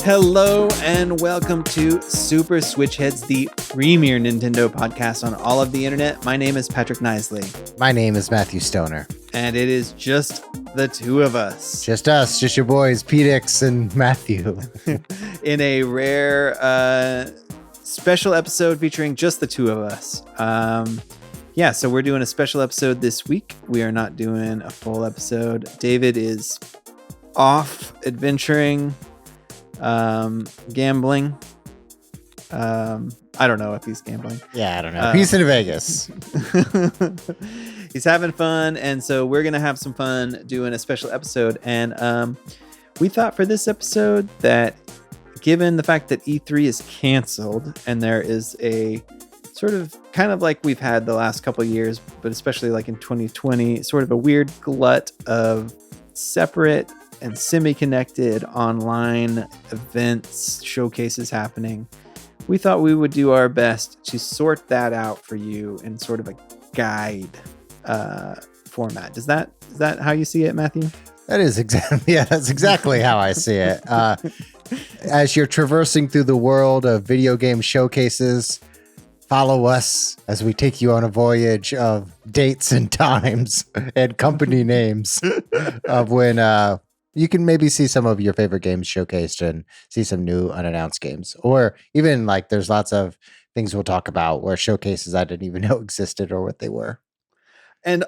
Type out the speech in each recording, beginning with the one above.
Hello and welcome to Super Switch Headz, the premier Nintendo podcast on all of the internet. My name is Patrick Nisley. My name is Matthew Stoner. And it is just the two of us. Just us, just your boys, Pedix and Matthew. In a rare special episode featuring just the two of us. So we're doing a special episode this week. We are not doing a full episode. David is off adventuring. Gambling. I don't know if he's gambling. Yeah, I don't know. He's in Vegas. He's having fun, and so we're gonna have some fun doing a special episode. And we thought for this episode that, given the fact that E3 is canceled and there is a sort of kind of like we've had the last couple of years, but especially like in 2020, sort of a weird glut of separate and semi-connected online events, showcases happening, we thought we would do our best to sort that out for you in sort of a guide format. Is that how you see it, Matthew? That is exactly, yeah, that's exactly how I see it. As you're traversing through the world of video game showcases, follow us as we take you on a voyage of dates and times and company names of when you can maybe see some of your favorite games showcased and see some new unannounced games. Or even like there's lots of things we'll talk about where showcases I didn't even know existed or what they were. And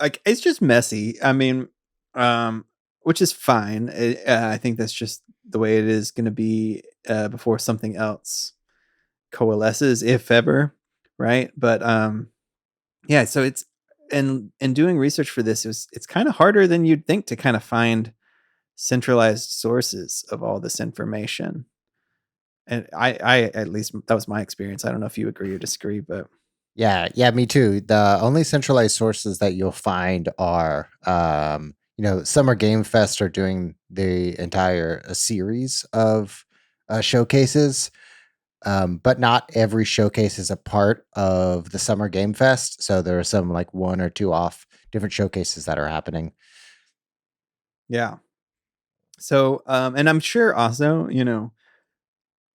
like it's just messy. I mean, which is fine. I think that's just the way it is going to be before something else coalesces, if ever, right? But so it's and doing research for this it's kind of harder than you'd think to kind of find centralized sources of all this information. And I at least that was my experience. I don't know if you agree or disagree, but yeah, me too. The only centralized sources that you'll find are Summer Game Fest are doing the entire series of showcases. But not every showcase is a part of the Summer Game Fest. So there are some like one or two off different showcases that are happening. Yeah. So, and I'm sure also,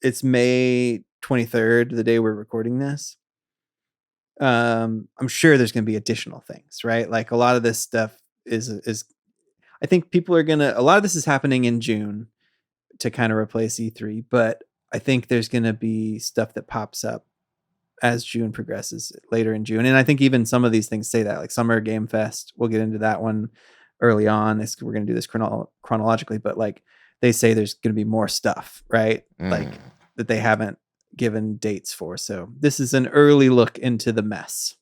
it's May 23rd, the day we're recording this. I'm sure there's going to be additional things, right? Like a lot of this stuff is I think people are a lot of this is happening in June to kind of replace E3, but I think there's going to be stuff that pops up as June progresses later in June. And I think even some of these things say that, like Summer Game Fest, we'll get into that one early on. We're going to do this chronologically, but like they say there's going to be more stuff, right? Like that they haven't given dates for. So this is an early look into the mess.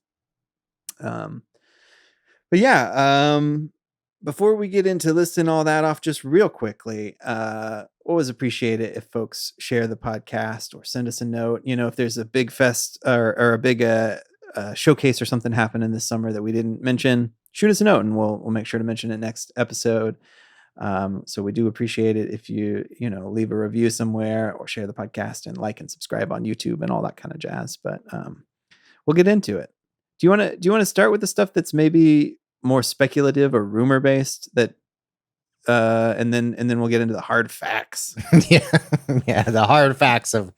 Before we get into listing all that off just real quickly, always appreciate it if folks share the podcast or send us a note. If there's a big fest or a big showcase or something happening this summer that we didn't mention, shoot us a note and we'll make sure to mention it next episode. So we do appreciate it if you leave a review somewhere or share the podcast and like and subscribe on YouTube and all that kind of jazz. But we'll get into it. Do you want to start with the stuff that's maybe more speculative or rumor based that and then we'll get into the hard facts? The hard facts of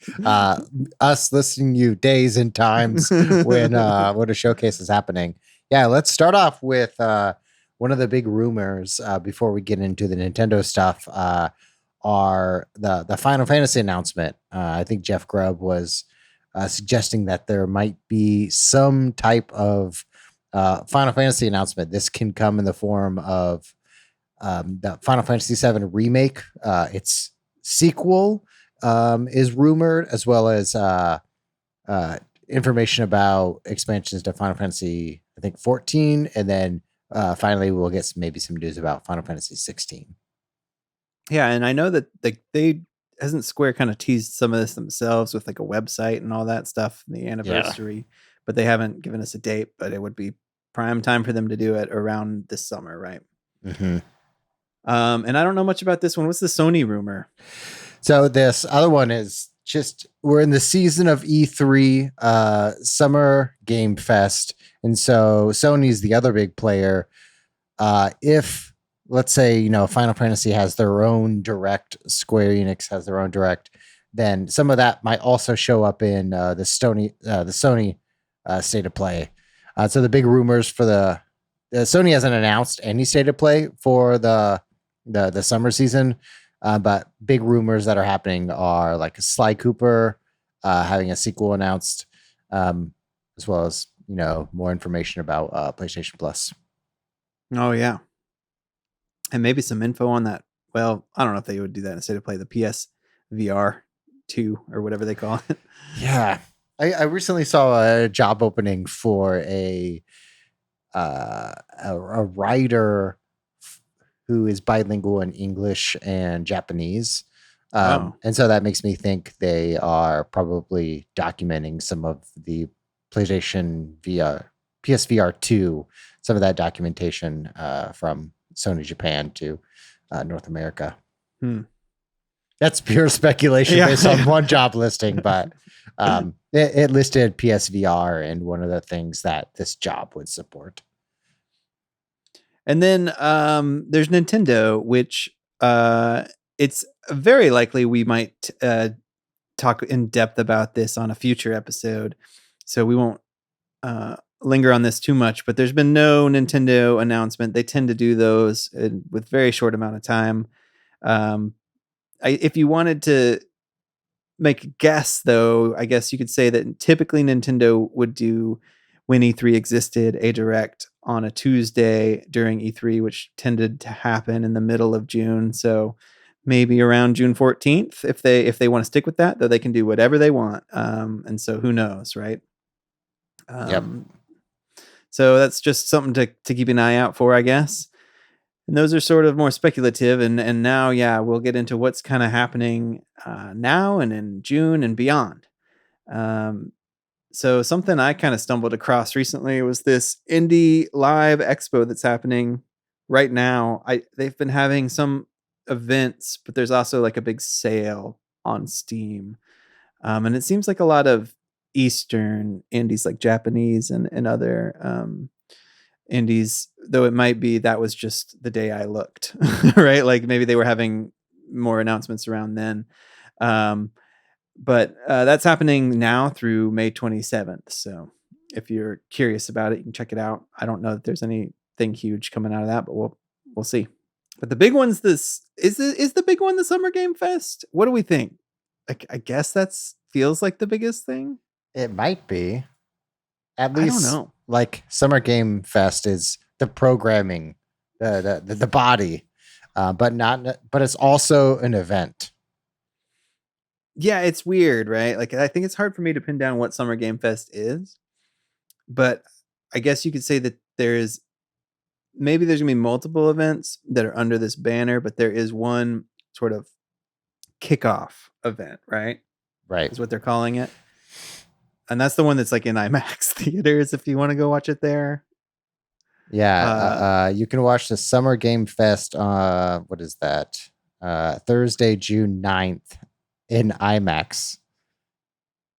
us listening to you days and times when a showcase is happening. Let's start off with one of the big rumors before we get into the Nintendo stuff are the Final Fantasy announcement. I think Jeff Grubb was suggesting that there might be some type of Final Fantasy announcement. This can come in the form of the Final Fantasy VII remake. Its sequel is rumored, as well as information about expansions to Final Fantasy, I think 14, and then finally we'll get maybe some news about Final Fantasy 16. Yeah, and I know that they hasn't Square kind of teased some of this themselves with like a website and all that stuff in the anniversary, but they haven't given us a date. But it would be prime time for them to do it around this summer, right? Mm-hmm. And I don't know much about this one. What's the Sony rumor? So this other one is just, we're in the season of E3, Summer Game Fest. And so Sony's the other big player. If let's say, Final Fantasy has their own direct, Square Enix has their own direct, then some of that might also show up in the Sony state of play. So the big rumors for the Sony hasn't announced any state of play for the summer season, but big rumors that are happening are like Sly Cooper having a sequel announced, as well as more information about PlayStation Plus. Oh yeah, and maybe some info on that. Well, I don't know if they would do that instead of play the PS VR 2 or whatever they call it. Yeah, I recently saw a job opening for a writer who is bilingual in English and Japanese. Oh, And so that makes me think they are probably documenting some of the PlayStation VR, PSVR 2, some of that documentation from Sony Japan to North America. That's pure speculation based on one job listing, but it listed PSVR and one of the things that this job would support. And then there's Nintendo, which it's very likely we might talk in depth about this on a future episode. So we won't linger on this too much, but there's been no Nintendo announcement. They tend to do those with very short amount of time. If you wanted to make a guess, though, I guess you could say that typically Nintendo would do, when E3 existed, a direct on a Tuesday during E3, which tended to happen in the middle of June. So maybe around June 14th, if they want to stick with that, though they can do whatever they want. And so who knows, right? Yep. So that's just something to keep an eye out for, I guess. And those are sort of more speculative. And now, yeah, we'll get into what's kind of happening now and in June and beyond. So something I kind of stumbled across recently was this Indie Live Expo that's happening right now. They've been having some events, but there's also like a big sale on Steam. And it seems like a lot of Eastern indies, like Japanese and other indies, though it might be that was just the day I looked, right? Like maybe they were having more announcements around then. But that's happening now through May 27th. So if you're curious about it, you can check it out. I don't know that there's anything huge coming out of that, but we'll see. But the big one's is the big one the Summer Game Fest? What do we think? I guess that's feels like the biggest thing. It might be. At least, I don't know. Like Summer Game Fest is the programming, the body, but it's also an event. Yeah, it's weird, right? Like I think it's hard for me to pin down what Summer Game Fest is, but I guess you could say that there's gonna be multiple events that are under this banner, but there is one sort of kickoff event, right? Right. Is what they're calling it. And that's the one that's like in IMAX theaters if you want to go watch it there. Yeah, you can watch the Summer Game Fest. What is that? Thursday, June 9th in IMAX.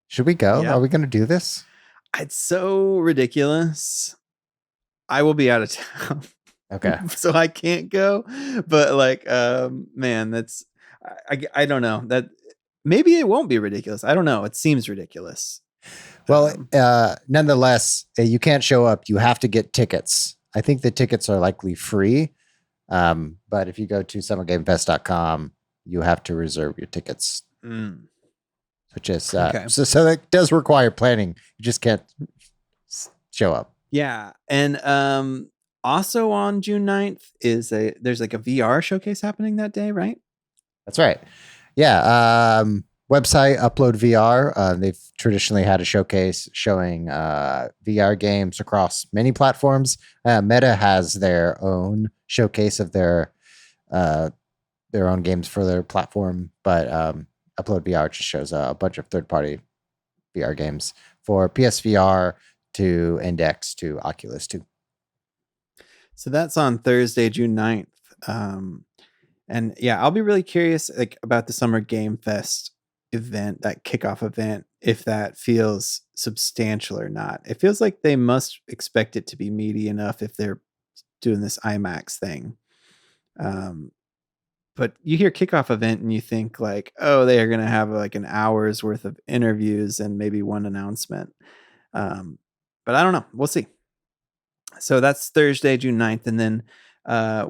Should we go? Yep. Are we going to do this? It's so ridiculous. I will be out of town. Okay. So I can't go. But like, man, that's I don't know. That maybe it won't be ridiculous. I don't know. It seems ridiculous. Well, nonetheless, you can't show up. You have to get tickets. I think the tickets are likely free. But if you go to summergamefest.com, you have to reserve your tickets. Which is okay. So that does require planning. You just can't show up. Yeah. And also on June 9th there's like a VR showcase happening that day, right? That's right. Yeah. Website Upload VR. They've traditionally had a showcase showing VR games across many platforms. Meta has their own showcase of their own games for their platform, but Upload VR just shows a bunch of third-party VR games for PSVR to Index to Oculus too. So that's on Thursday, June 9th. And yeah, I'll be really curious like about the Summer Game Fest event, that kickoff event, if that feels substantial or not. It feels like they must expect it to be meaty enough if they're doing this IMAX thing. But you hear kickoff event and you think like, oh, they are going to have like an hour's worth of interviews and maybe one announcement. But I don't know. We'll see. So that's Thursday, June 9th. And then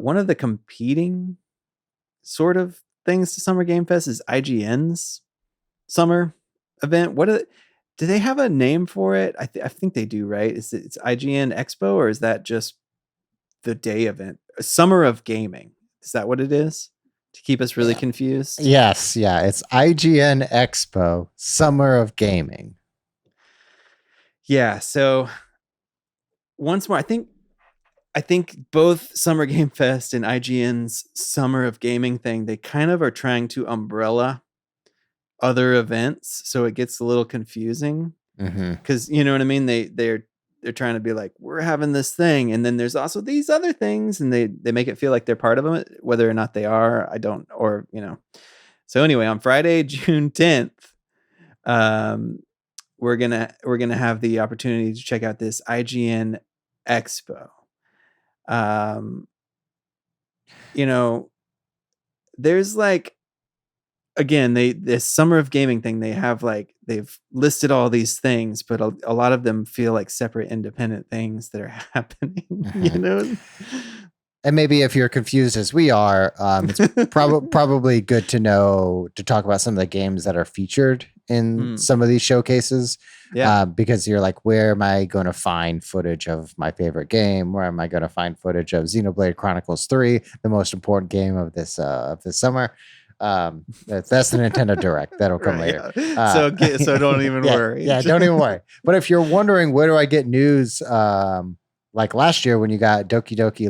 one of the competing sort of things to Summer Game Fest is IGN's summer event. Do they have a name for it? I think they do, right? It's IGN Expo, or is that just the day event? Summer of Gaming. Is that what it is? To keep us really confused? Yes, yeah. It's IGN Expo, Summer of Gaming. Yeah, so once more, I think both Summer Game Fest and IGN's Summer of Gaming thing, they kind of are trying to umbrella other events, so it gets a little confusing. Because you know what I mean? They're trying to be like, we're having this thing, and then there's also these other things, and they make it feel like they're part of them, whether or not they are. I don't, or So anyway, on Friday, June 10th, we're gonna have the opportunity to check out this IGN Expo. There's like, again, this Summer of Gaming thing, they've listed all these things, but a lot of them feel like separate independent things that are happening. And maybe if you're confused as we are, it's probably good to know to talk about some of the games that are featured in some of these showcases. Yeah. Because you're like, where am I going to find footage of my favorite game? Where am I going to find footage of Xenoblade Chronicles 3, the most important game of this summer? That's the Nintendo Direct. That'll come later. So don't even worry. Yeah, don't even worry. But if you're wondering, where do I get news? Like last year when you got Doki Doki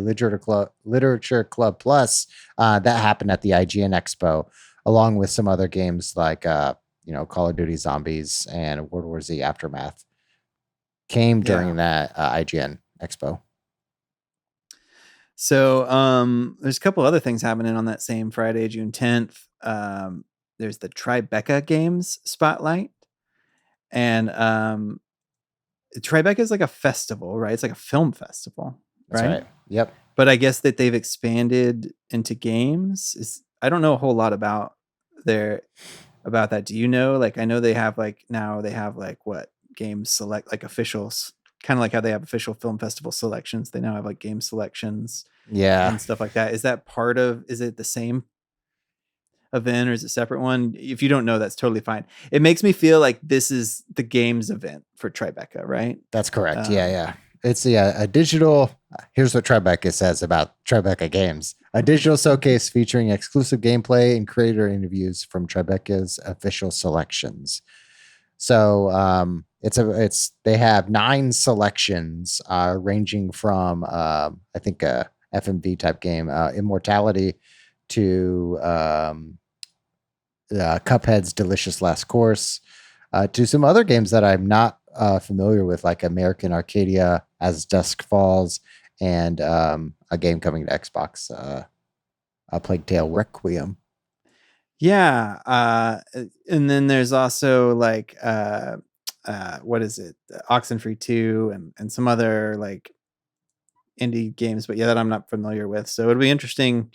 Literature Club Plus, that happened at the IGN Expo, along with some other games like Call of Duty Zombies and World War Z Aftermath came during that IGN Expo. So there's a couple other things happening on that same Friday, June 10th. There's the Tribeca Games Spotlight. And Tribeca is like a festival, right? It's like a film festival, right? That's right. Yep. But I guess that they've expanded into games. I don't know a whole lot about that. Do you know? Like, I know they have like what games select, like officials, kind of like how they have official film festival selections. They now have like game selections, and stuff like that. Is it the same event or is it a separate one? If you don't know, that's totally fine. It makes me feel like this is the games event for Tribeca, right? That's correct. Yeah. It's a digital. Here's what Tribeca says about Tribeca Games: a digital showcase featuring exclusive gameplay and creator interviews from Tribeca's official selections. So they have 9 selections ranging from I think a FMV type game, Immortality, to Cuphead's Delicious Last Course, to some other games that I'm not familiar with, like American Arcadia, As Dusk Falls, and a game coming to Xbox, A Plague Tale Requiem. Yeah. And then there's also like what is it? Oxenfree 2 and some other like indie games, but that I'm not familiar with. So it'll be interesting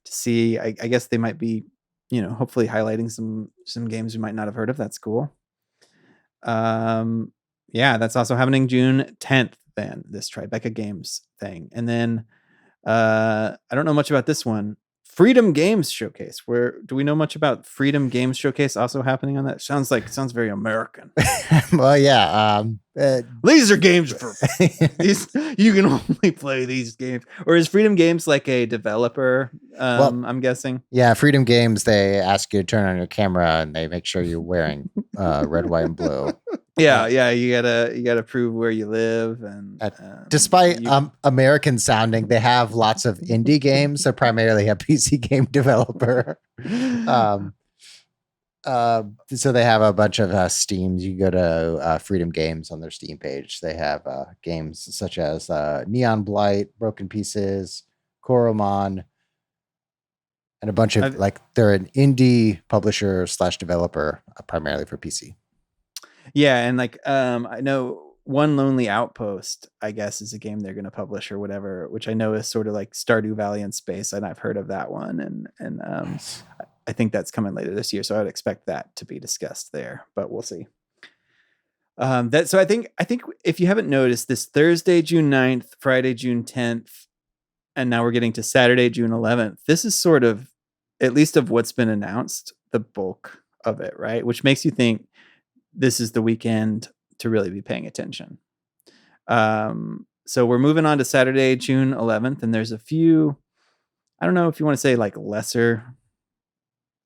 to see. I guess they might be, hopefully highlighting some games we might not have heard of. That's cool. That's also happening June 10th, then, this Tribeca Games thing. And then I don't know much about this one. Freedom Games Showcase. Do we know much about Freedom Games Showcase also happening on that? Sounds very American. Well, yeah. These are games for these. You can only play these games. Or is Freedom Games like a developer? I'm guessing. Yeah, Freedom Games. They ask you to turn on your camera and they make sure you're wearing red, white, and blue. Yeah. You gotta prove where you live, and despite American sounding, they have lots of indie games. They're primarily a PC game developer. So they have a bunch of Steams. You go to Freedom Games on their Steam page. They have games such as Neon Blight, Broken Pieces, Koromon, and a bunch of they're an indie publisher / developer primarily for PC. Yeah, and I know One Lonely Outpost, I guess, is a game they're going to publish or whatever, which I know is sort of like Stardew Valley in space, and I've heard of that one, and Nice. I think that's coming later this year, so I would expect that to be discussed there, but we'll see. So I think if you haven't noticed, this Thursday, June 9th, Friday, June 10th, and now we're getting to Saturday, June 11th. This is sort of, at least of what's been announced, the bulk of it, right? Which makes you think this is the weekend to really be paying attention. So we're moving on to Saturday, June 11th, and there's a few, I don't know if you want to say like lesser,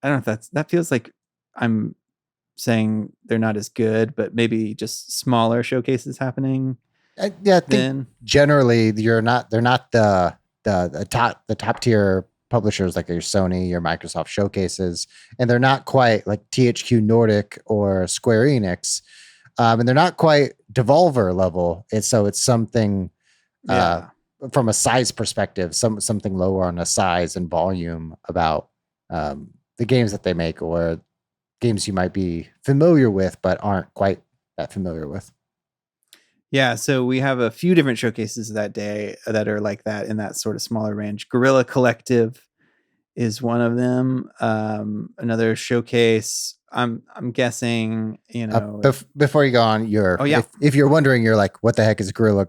I don't know if that feels like I'm saying they're not as good, but maybe just smaller showcases happening. Yeah, I think generally they're not the top tier publishers like your Sony, your Microsoft showcases, and they're not quite like THQ Nordic or Square Enix, and they're not quite Devolver level. It's something from a size perspective, something lower on a size and volume about the games that they make, or games you might be familiar with but aren't quite that familiar with. Yeah, so we have a few different showcases that day that are like that, in that sort of smaller range. Guerrilla Collective is one of them. Another showcase, I'm guessing, before you go on, if you're wondering, you're like, what the heck is Guerrilla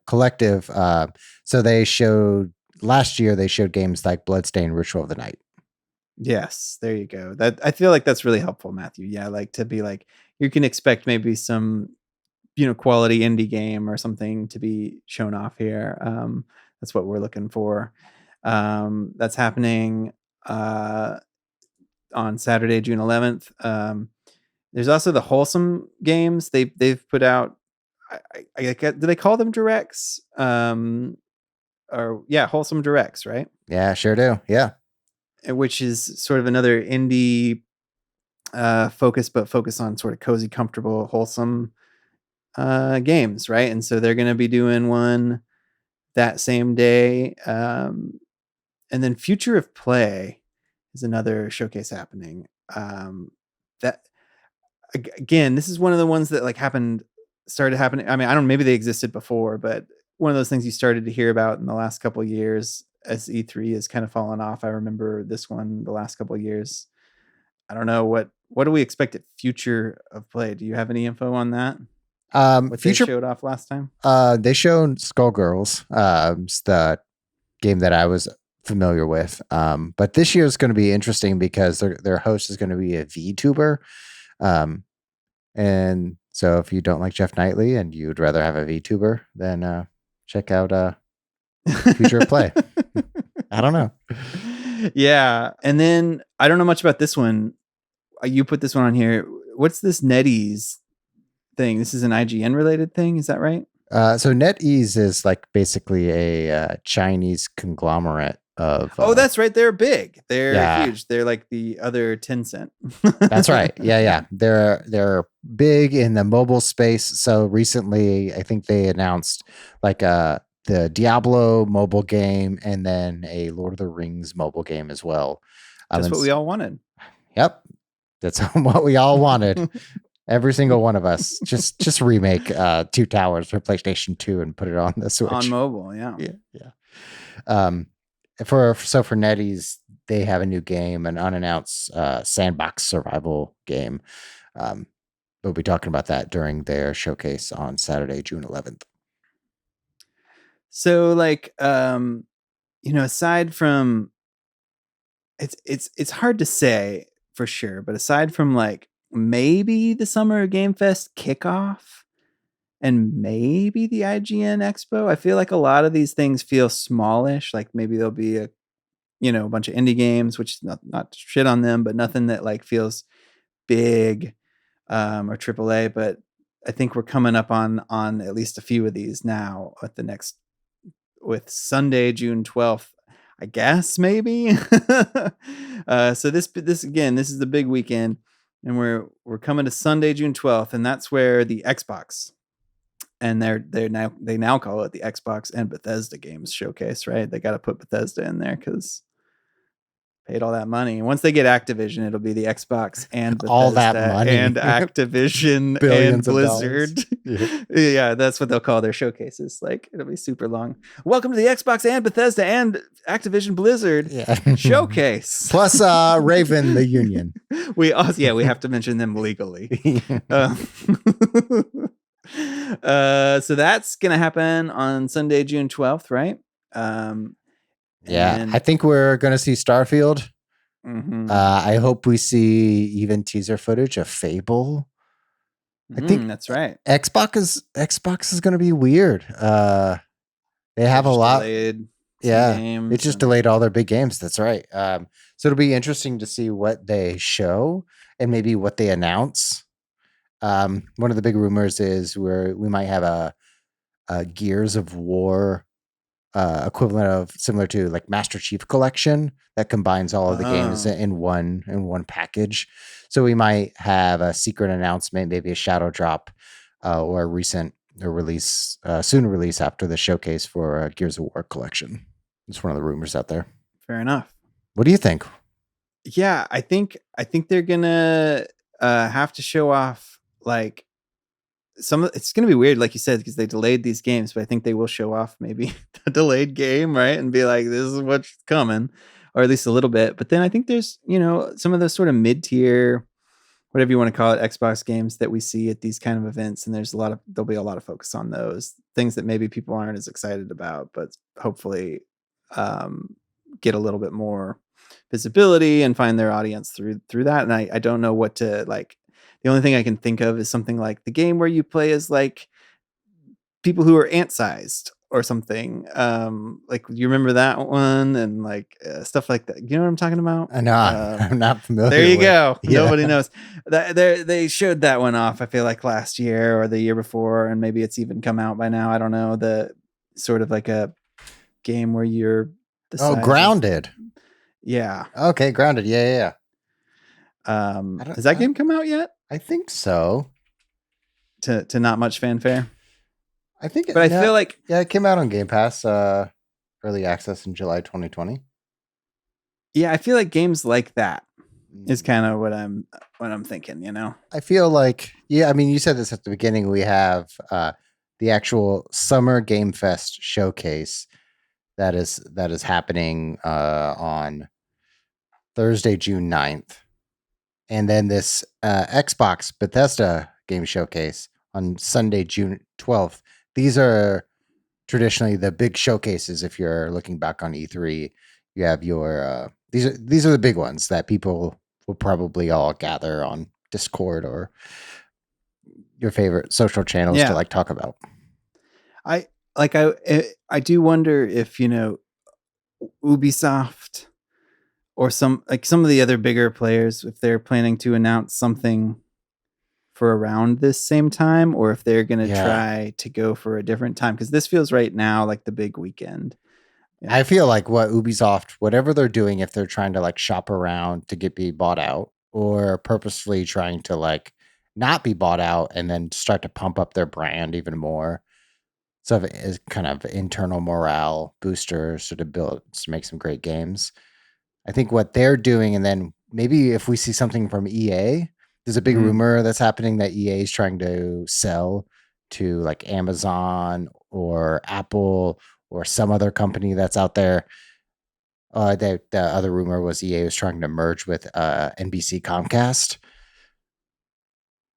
Collective? So they showed last year, they showed games like Bloodstained Ritual of the Night. Yes, there you go. That, I feel like that's really helpful, Matthew. Yeah, like to be like, you can expect maybe some quality indie game or something to be shown off here. That's what we're looking for. That's happening on Saturday, June 11th. There's also the Wholesome games they've put out. Do they call them directs? Wholesome directs, right? Yeah, sure do. Yeah, which is sort of another indie focus, but focus on sort of cozy, comfortable, wholesome games, right? And so they're going to be doing one that same day. And then Future of Play is another showcase happening. That again, this is one of the ones that started happening. I mean, I don't know, maybe they existed before, but one of those things you started to hear about in the last couple of years as E3 has kind of fallen off. I remember this one the last couple of years. I don't know what do we expect at Future of Play? Do you have any info on that? What Future they showed off last time? They showed Skullgirls, the game that I was familiar with. But this year is going to be interesting because their host is going to be a VTuber. And so if you don't like Jeff Knightley and you'd rather have a VTuber, then check out Future of Play. I don't know. Yeah. And then I don't know much about this one. You put this one on here. What's this NetEase thing? This is an IGN related thing. Is that right? So NetEase is like basically a Chinese conglomerate of. Oh, that's right. They're big. They're huge. They're like the other Tencent. That's right. Yeah. They're big in the mobile space. So recently, I think they announced like the Diablo mobile game and then a Lord of the Rings mobile game as well. That's what we all wanted. Yep. That's what we all wanted. Every single one of us. Just remake Two Towers for PlayStation 2 and put it on the Switch. On mobile, yeah. For NetEase, they have a new game, an unannounced sandbox survival game. We'll be talking about that during their showcase on Saturday, June 11th. So aside from it's hard to say for sure, but aside from like maybe the Summer Game Fest kickoff and maybe the IGN Expo, I feel like a lot of these things feel smallish. Like maybe there'll be a bunch of indie games, which is not shit on them, but nothing that like feels big or AAA. But I think we're coming up on at least a few of these now with Sunday, June 12th, I guess maybe. So this again, this is the big weekend, and we're coming to Sunday, June 12th, and that's where the Xbox, and they now call it the Xbox and Bethesda Games Showcase, right? They got to put Bethesda in there because paid all that money. And once they get Activision, it'll be the Xbox and All that Bethesda money. and Activision and Billions of Blizzard. dollars. Yeah. Yeah, that's what they'll call their showcases. Like, it'll be super long. Welcome to the Xbox and Bethesda and Activision Blizzard showcase. Plus Raven, the union. We also, we have to mention them legally. So that's gonna happen on Sunday, June 12th, right? I think we're gonna see Starfield. I hope we see even teaser footage of Fable. I think that's right. Xbox is gonna be weird. They have a lot. Games it just delayed all their big games. That's right. So it'll be interesting to see what they show and maybe what they announce. One of the big rumors is we might have a Gears of War equivalent of similar to like Master Chief Collection that combines all of the games in one package. So we might have a secret announcement, maybe a shadow drop, or a recent release, soon release after the showcase for Gears of War Collection. It's one of the rumors out there. Fair enough. What do you think? Yeah, I think they're gonna have to show off like it's gonna be weird, like you said, because they delayed these games, but I think they will show off maybe a delayed game, right? And be like, this is what's coming, or at least a little bit. But then I think there's, some of those sort of mid-tier, whatever you want to call it, Xbox games that we see at these kind of events. And there'll be a lot of focus on those things that maybe people aren't as excited about, but hopefully get a little bit more visibility and find their audience through that. And I don't know what to like. The only thing I can think of is something like the game where you play as like people who are ant-sized or something. Like, you remember that one, and like stuff like that. You know what I'm talking about? I know. I'm not familiar. There you go. Yeah. Nobody knows. They showed that one off, I feel like last year or the year before, and maybe it's even come out by now. I don't know. The sort of like a game where you're Grounded. Yeah. Okay, Grounded. Yeah. Has that game come out yet? I think so. To not much fanfare. I think, but I feel like it came out on Game Pass, early access in July 2020. Yeah, I feel like games like that is kind of what I'm thinking. I feel like, I mean, you said this at the beginning. We have the actual Summer Game Fest showcase that is happening on Thursday, June 9th. And then this Xbox Bethesda game showcase on Sunday, June 12th. These are traditionally the big showcases. If you're looking back on E3, you have your these are the big ones that people will probably all gather on Discord or your favorite social channels to like talk about. I do wonder if Ubisoft or some of the other bigger players, if they're planning to announce something for around this same time, or if they're going to try to go for a different time, because this feels right now like the big weekend. I feel like what Ubisoft, whatever they're doing, if they're trying to like shop around to be bought out, or purposefully trying to like not be bought out and then start to pump up their brand even more. So it is kind of internal morale booster, so to make some great games. I think what they're doing, and then maybe if we see something from EA, there's a big rumor that's happening that EA is trying to sell to like Amazon or Apple or some other company that's out there. The other rumor was EA was trying to merge with NBC Comcast.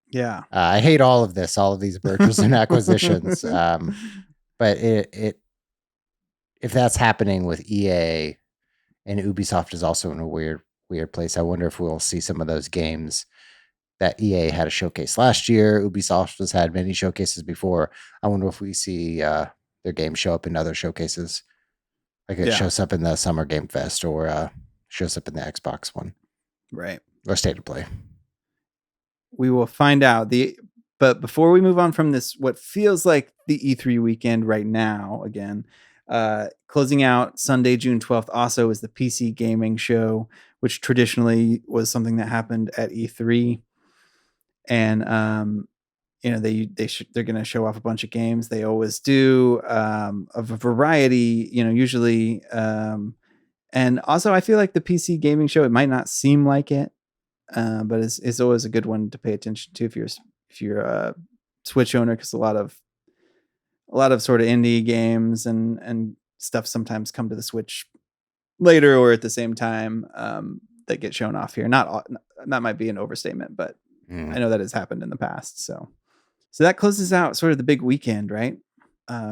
Yeah. I hate all of these mergers and acquisitions. But if that's happening with EA, and Ubisoft is also in a weird place, I wonder if we'll see some of those games that EA had a showcase last year. Ubisoft has had many showcases before. I wonder if we see their games show up in other showcases. Like it shows up in the Summer Game Fest, or shows up in the Xbox one. Right. Or State of Play. We will find out. But before we move on from this, what feels like the E3 weekend right now, again, closing out Sunday, June 12th, also is the PC gaming show, which traditionally was something that happened at E3. And, they're going to show off a bunch of games. They always do, of a variety, usually, And also, I feel like the PC gaming show, it might not seem like it, but it's always a good one to pay attention to if you're a Switch owner, because a lot of sort of indie games and stuff sometimes come to the Switch later or at the same time, that get shown off here. That might be an overstatement, but I know that has happened in the past. So that closes out sort of the big weekend, right?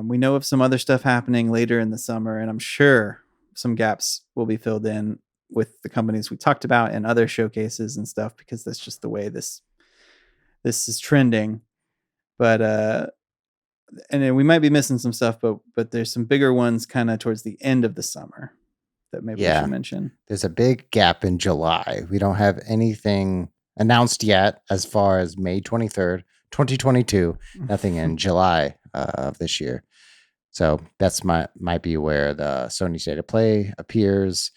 We know of some other stuff happening later in the summer, and I'm sure some gaps will be filled in with the companies we talked about and other showcases and stuff, because that's just the way this is trending. But and then we might be missing some stuff, but there's some bigger ones kind of towards the end of the summer that maybe we should mention. There's a big gap in July. We don't have anything announced yet as far as May 23rd, 2022. Nothing in July of this year. So that's might be where the Sony State of Play appears,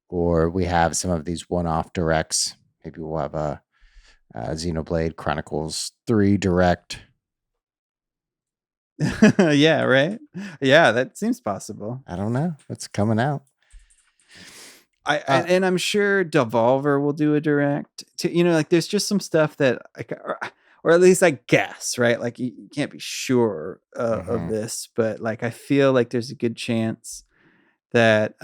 or we have some of these one-off directs. Maybe we'll have a Xenoblade Chronicles 3 direct. Yeah, right. Yeah, that seems possible. I don't know. It's coming out. And I'm sure Devolver will do a direct. Like there's just some stuff that or at least I guess, right? Like you can't be sure of this, but like I feel like there's a good chance that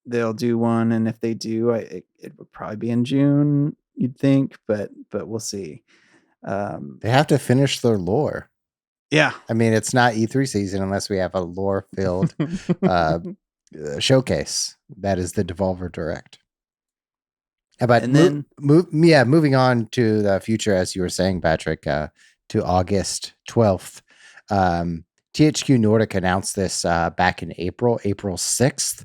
they'll do one, and if they do, it would probably be in June, you'd think, but we'll see. They have to finish their lore. Yeah, I mean, it's not E3 season unless we have a lore-filled showcase. That is the Devolver Direct. But moving on to the future, as you were saying, Patrick, to August 12th. THQ Nordic announced this back in April 6th.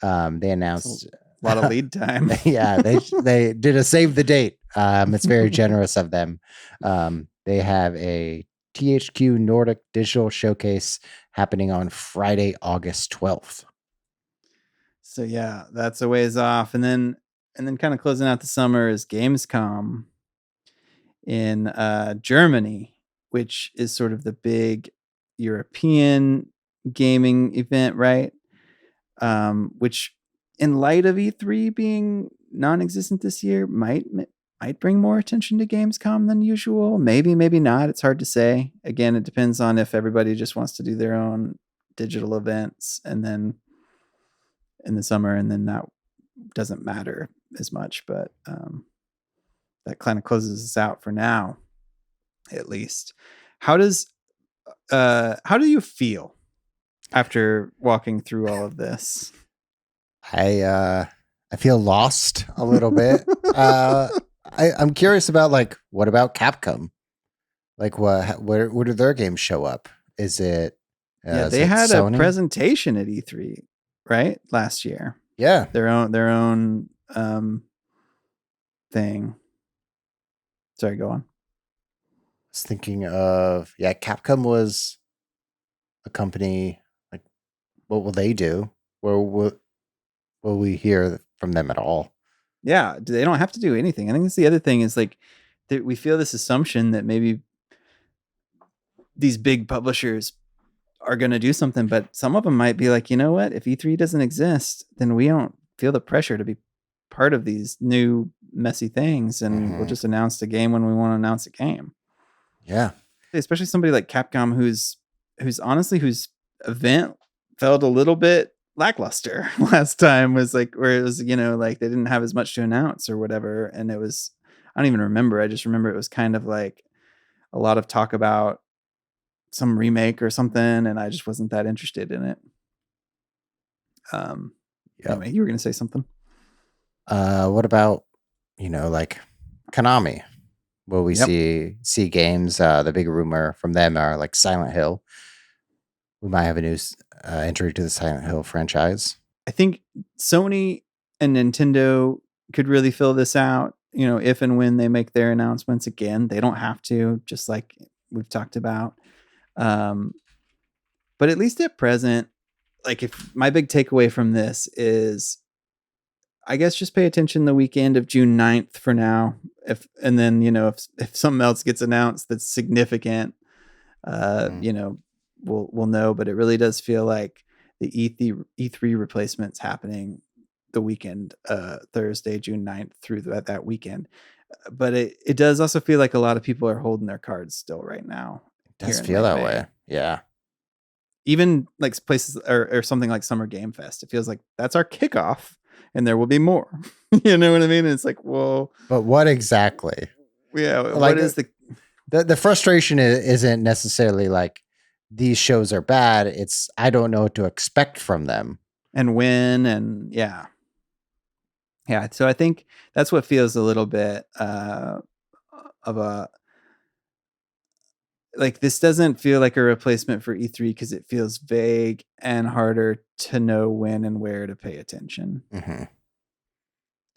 They announced a lot of lead time. Yeah, they did a save the date. It's very generous of them. They have a THQ Nordic digital showcase happening on Friday, August 12th. So yeah, that's a ways off. And then kind of closing out the summer is Gamescom in Germany, which is sort of the big European gaming event, right? Which in light of E3 being non-existent this year might bring more attention to Gamescom than usual. Maybe not. It's hard to say. Again, it depends on if everybody just wants to do their own digital events and then in the summer, and then that doesn't matter as much. But that kind of closes us out for now, at least. How do you feel after walking through all of this? I feel lost a little bit. I'm curious about, like, what about Capcom? Like, where do their games show up? Is it? They had Sony? A presentation at E3, right, last year. Yeah, their own thing. Sorry, go on. I was thinking of Capcom was a company. Like, what will they do? Where will we hear from them at all? Yeah, they don't have to do anything. I think that's the other thing is, like, we feel this assumption that maybe these big publishers are going to do something, but some of them might be like, you know what? If E3 doesn't exist, then we don't feel the pressure to be part of these new messy things, and we'll just announce the game when we want to announce a game. Yeah, especially somebody like Capcom, whose event felt a little bit lackluster last time, was like, where it was, like they didn't have as much to announce or whatever, and it was, I don't even remember. I just remember it was kind of like a lot of talk about some remake or something, and I just wasn't that interested in it. Anyway, you were going to say something. What about, like Konami? Will we see games? The big rumor from them are like Silent Hill. We might have a new entry to the Silent Hill franchise. I think Sony and Nintendo could really fill this out, if and when they make their announcements. Again, they don't have to, just like we've talked about. But at least at present, like, if my big takeaway from this is, I guess just pay attention the weekend of June 9th for now. If something else gets announced that's significant, we'll know. But it really does feel like the E3 replacements happening the weekend, Thursday, June 9th through that weekend. But it does also feel like a lot of people are holding their cards still right now. It does feel that way. Yeah. Even like places or something like Summer Game Fest, it feels like that's our kickoff and there will be more. You know what I mean? It's like, well, but what exactly? Yeah. Like, what is the frustration isn't necessarily like these shows are bad. It's, I don't know what to expect from them and when, and yeah. So I think that's what feels a little bit of a, like, this doesn't feel like a replacement for E3 because it feels vague and harder to know when and where to pay attention. Mm-hmm.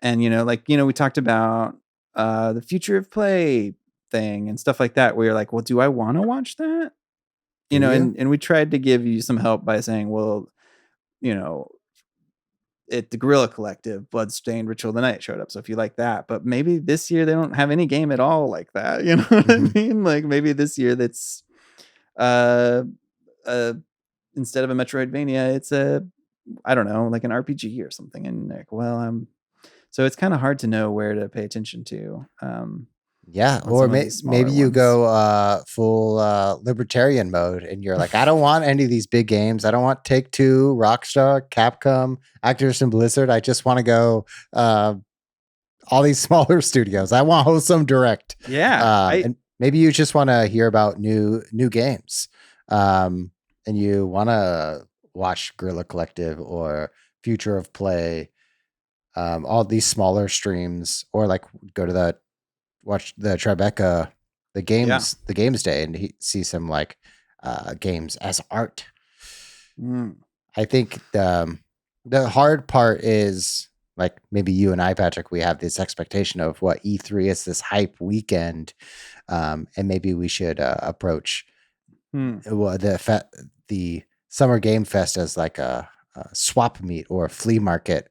And, we talked about the future of play thing and stuff like that, where you're like, well, do I want to watch that? And we tried to give you some help by saying, well, at the Guerrilla Collective, Bloodstained Ritual of the Night showed up. So if you like that, but maybe this year they don't have any game at all like that. You know what I mean? Like maybe this year that's instead of a Metroidvania, it's I don't know, like an RPG or something. And like, so it's kind of hard to know where to pay attention to. Yeah, or maybe you go full libertarian mode and you're like, I don't want any of these big games. I don't want Take-Two, Rockstar, Capcom, Activision Blizzard. I just want to go all these smaller studios. I want Wholesome Direct. Yeah. And maybe you just want to hear about new games. And you want to watch Guerrilla Collective or Future of Play, all these smaller streams, or like go to watch the Tribeca, the games day, and see some like games as art. I think the hard part is like maybe you and I, Patrick, we have this expectation of what E3 is, this hype weekend, and maybe we should approach the Summer Game Fest as like a swap meet or a flea market.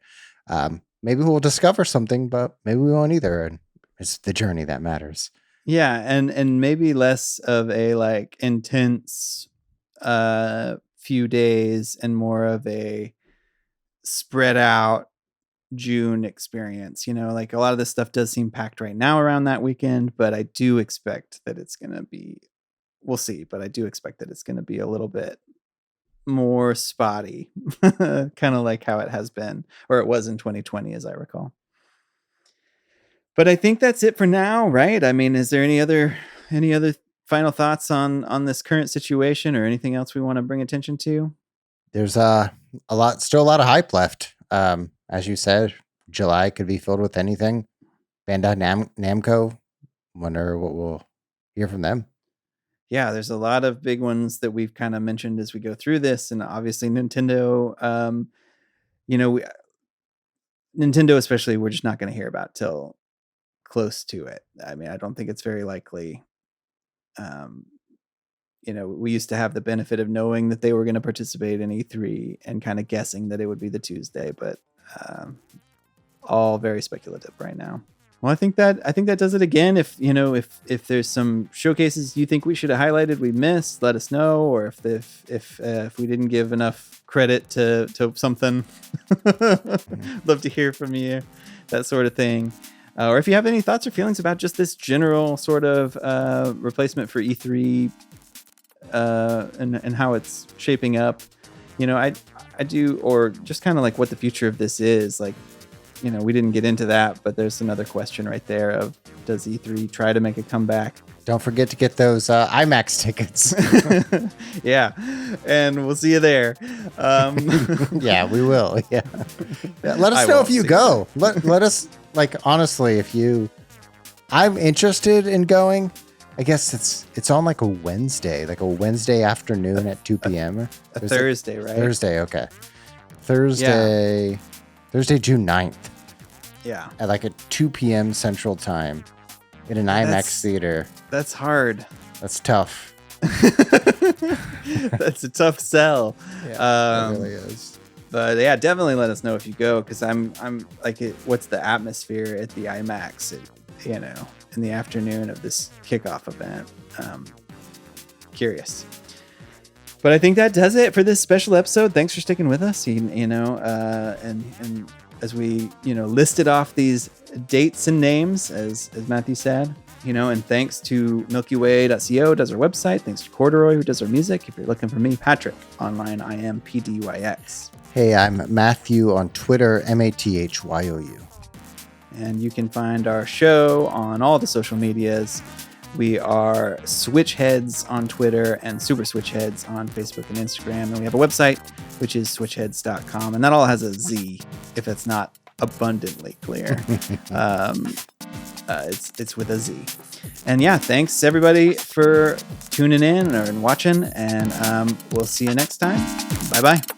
Maybe we'll discover something, but maybe we won't either. And it's the journey that matters. Yeah, and maybe less of a like intense few days and more of a spread out June experience. Like a lot of this stuff does seem packed right now around that weekend, but I do expect that it's going to be, we'll see, but I do expect that it's going to be a little bit more spotty, kind of like how it has been, or it was in 2020, as I recall. But I think that's it for now, right? I mean, is there any other final thoughts on this current situation or anything else we want to bring attention to? There's still a lot of hype left. As you said, July could be filled with anything. Bandai Namco, wonder what we'll hear from them. Yeah, there's a lot of big ones that we've kind of mentioned as we go through this, and obviously Nintendo. Nintendo especially, we're just not going to hear about till close to it. I mean, I don't think it's very likely. We used to have the benefit of knowing that they were going to participate in E3 and kind of guessing that it would be the Tuesday, but all very speculative right now. Well, I think that does it again. If there's some showcases you think we should have highlighted we missed, let us know. Or if we didn't give enough credit to something, love to hear from you, that sort of thing. Or if you have any thoughts or feelings about just this general sort of replacement for E3 and how it's shaping up, I do, or just kind of like what the future of this is. Like, we didn't get into that, but there's another question right there of, does E3 try to make a comeback? Don't forget to get those IMAX tickets. Yeah, and we'll see you there. Yeah, we will. Yeah. Let us know if you go. Let us, like, honestly, I'm interested in going. I guess it's on like a Wednesday afternoon at 2 p.m. A Thursday, right? Thursday, okay. Thursday, June 9th. Yeah. At like at 2 p.m. Central Time in an IMAX theater. That's hard. That's tough. That's a tough sell. Yeah, it really is. But yeah, definitely let us know if you go, because I'm like, what's the atmosphere at the IMAX, in the afternoon of this kickoff event? Curious. But I think that does it for this special episode. Thanks for sticking with us. And as we listed off these dates and names, as Matthew said, and thanks to MilkyWay.co does our website. Thanks to Corduroy who does our music. If you're looking for me, Patrick online, I am PDYX. Hey, I'm Matthew on Twitter, MATHYOU. And you can find our show on all the social medias. We are Switch Headz on Twitter and Super Switch Headz on Facebook and Instagram. And we have a website, which is switchheadz.com. And that all has a Z, if it's not abundantly clear. It's with a Z. And yeah, thanks everybody for tuning in and watching. And we'll see you next time. Bye-bye.